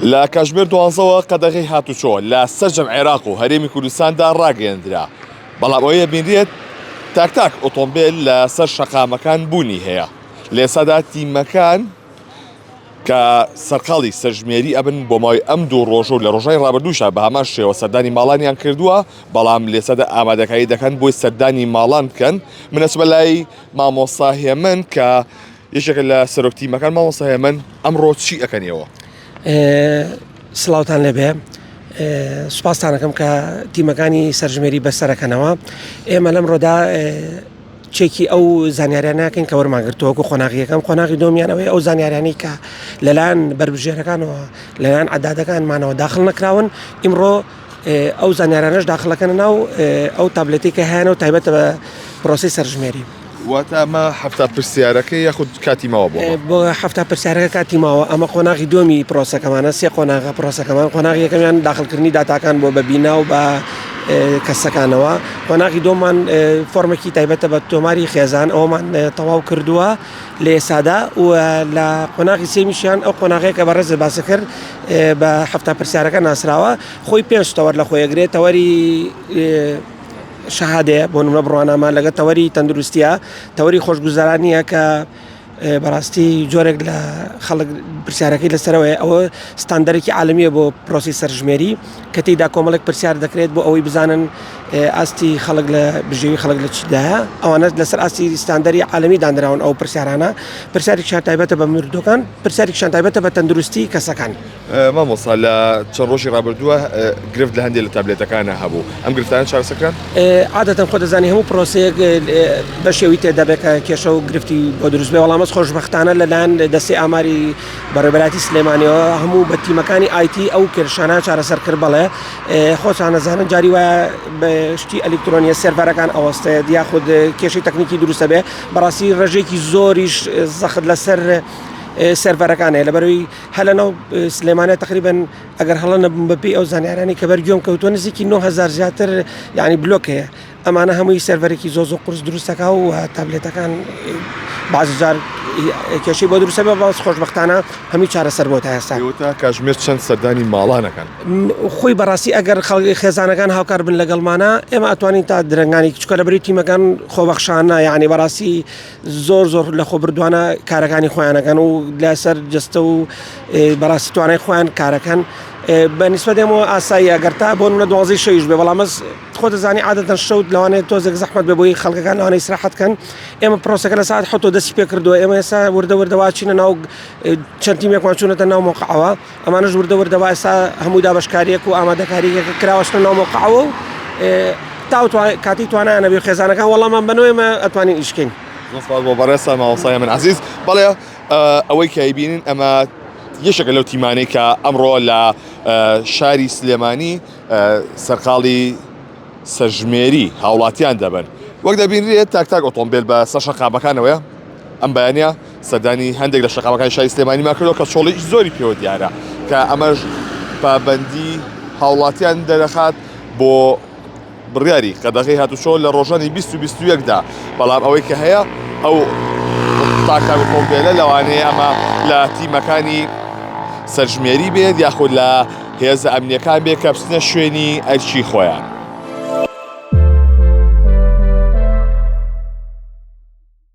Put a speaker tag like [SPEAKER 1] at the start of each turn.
[SPEAKER 1] لە کاتژمێر 12ەوە قەدەغی هاتوچۆ لە سەرجەم عێراق و هەرێمی کوردستاندا ڕاگەیەندرا، بەڵام ئەوەیە بینرێت تاک ئۆتۆمبیل لە سەر شەقامەکان بوونی هەیە. لە ئێسادا تیمەکان کە سەرقاڵی سەرژمێری ئەبن بۆ ماوەی ئەم دوو ڕۆژە و لە ڕۆژای ڕابردووشە بە هەمان شێوە سەردانی ماڵانیان کردووە، بەڵام لێسەدا ئامادەکاری دەکەن بۆی سەردانی ماڵان بکەن. منەچبە لای مامۆستا هێمن کە یەکێکە لە سەرۆکتیمەکان. مامۆستا هێمن ئەمڕۆ چی ئەکەنیەوە؟
[SPEAKER 2] سڵاوتان لێبێ، سوپاستانەکەم کە تیمەکانی سەرژمێری بەسەرەکەنەوە. ئێمە لەم ڕۆدا چێکی ئەو زانیاریانەکەین کە وەرماگرتووەکو خۆناغیەکەم. خۆناغی دۆمیانەوەی ئەو زانیاریانی کە لەلایەن بربژێرەکانەوە لەلایەن عەدادەکانمانەوە داخل نەکراون، ئیمڕۆ ئەو زانیاریانەش داخلەکەن ناو ئەو تابلێتی کە هەیەنە و تایبەتە بە پرۆسی سەرژمێری.
[SPEAKER 1] واتە ئەمە هەفتە پرسیارەکەی یاخود کاتی ماوە
[SPEAKER 2] بۆ هەفتە پرسیارەکە کاتی ماوە. ئەمە قۆناغی دۆمی پرۆسەکەمانە، سێ قۆناغە پرۆسەکەمان. قۆناغی یەکەمیان داخلکردنی داتاکان بۆ بەبینا و بە کەسەکانەوە. قۆناغی دۆمان فۆرمێکی تایبەتە بە تۆماری خێزان ئەومان تەواو کردووە لە ئێسادا، و لە قۆناغی سێمیشیان ئەو قۆناغەیە کە بەڕێز باسە کرد بە هەفتە پرسیارەکە ناسراوە. خۆی 5 تەوەر لە خۆیەگرێت، تەوەری شەهادەیە بۆ نمونە بڕوانامە، لەگە تەوەری تەندروستیە، تەوەری خۆشگوزارانیە کە بەڕاستی جۆرێک لە خەڵک پرسیارەکەی لەسەرەوەی ئەوە ستاندەرێکی عالمیە بۆ پرۆسی سەرژمێری کە تێیدا کۆمەڵێک پرسیار دەکرێت بۆ ئەوەی بزانن ئاستی خەڵک لە بژێوی خەڵک لە چیدایە. ئەوانە لەسەر ئاستی ستاندەری عالمی دانراون ئەو پرسیارانە. پرسیارێکیان تایبەتە بە مردوەکان، پرسیارێکیان تایبەتە بە تەندروستی کەسەکان.
[SPEAKER 1] مامۆستا لە چەند ڕۆژی ڕابردووە گرفت لە هەندێک لە تابلێتەکانە هەبوو، ئەم گرفتانە چارەسەرکران؟
[SPEAKER 2] عادەتەن خۆ دەزانی هەموو پرۆسەیەک بە شێوی تێدا بێت کە کێشە و گرفتی بۆ دروست بێ. وەڵامەس خۆشبەختانە لەلایەن دەستی ئاماری بەڕێوەبەراتی سلێمانیەوە هەموو بە تیمەکانی ئایتی ئەو کێشانە چارەسەر کرد. بەڵێ خۆتان نەزانن جاری وایە بە شتی ئەلکترۆنیە سێرڤەرەکان ئەوەستێت یاخود کێشەی تەکنیکی دروستە بێ، بەڕاستی ڕێژێکی زۆریش زەخت لەسەر سێرڤەرەکانەیە. لەبەرەوەی هەلەنەو سلێمانە تقریبەن ئەگەر هەڵەنە بەپێی ئەو زانیارانی کە بەرگوێم کەوتووە نزیکی 9000 زیاتر یعنی بلۆک هەیە. ئەمانە هەمووی سێرڤەرێکی زۆ قرس دروستەکە و تابلێتەکان بازجار کێشەی بۆ دروستە بێ، باس خۆشبەختانە هەمووی چارەسەر بۆ تا ئێستا.
[SPEAKER 1] کاتژمێر چەند سەردانی ماڵانەکان
[SPEAKER 2] خۆی بەڕاستی ئەگەر خەڵکی خێزانەکان هاوکار بن لەگەڵمانە ئێمە ئەتوانین تا درنگانی کچکە لەبەری تیمەکان خۆبەخشانە، یعنی بەڕاستی زۆر لە خۆ بردووانە کارەکانی خۆیانەکەن و لەسەر جستە و بەڕاستی توانای خۆیان کارەکەن بە نیسبەت ئێمە ئاسایی ئەگەرتا بۆ منە 12 شەویش بێ. بەڵامەس خۆ دەزانی عادەتەن شەوت لەوانێت تۆزێک زەحمەت بێ بۆی خەڵکەکان لەوانە ئیسراحەتکەن. ئێمە پرۆسەکە لە ساعت 7 دەستی پێ کردووە. ئێمە ئێستا وردەوردەوا چینە ناو چەند تیمێکمان چوونەتە ناو مۆقعەوە. ئەمانەش وردەوردەوا ئێستا هەموو دابەشکاریەک و ئامادەکاریەکە کراوەشتە ناو مۆقعەوە و کاتی توانایانە بێ خێزانەکان وەڵامان بنەوەی ئێمە ئەتوانین ئیشکەین.
[SPEAKER 1] بۆ بەڕێستا مامۆستای من عەزیز. بەڵێ ئەوەی کە بینین ئەمە یەشێکە لەو تیمانەی کە ئەمڕۆ لە شاری سلێمانی سەرقاڵی سەرژمێری هاوڵاتیان دەبن. وەک دەبینرێت تاک ئۆتۆمبیل بە سەر شەقامەکانەوەیە. ئەم بەیانە سەردانی هەندێک لە شەقامەکانی شاری سلێمانیمان کردەوە کە چۆڵی زۆری پێوە دیارە کە ئەمەش پابەندی هاوڵاتیان دەرەخات بۆ بڕیاری قەدەغی هاتوچۆ لە ڕۆژانی 2021دا. بەڵام ئەوەی کە هەیە ئەو تاکە ئۆتۆمبیلە لەوانەیە ئەمە لە تیمەکانی سەرژمێری بێت یاخود لە هێزە ئەمنیەکان بێت کە بچنە شوێنی ئەرکی خۆیان.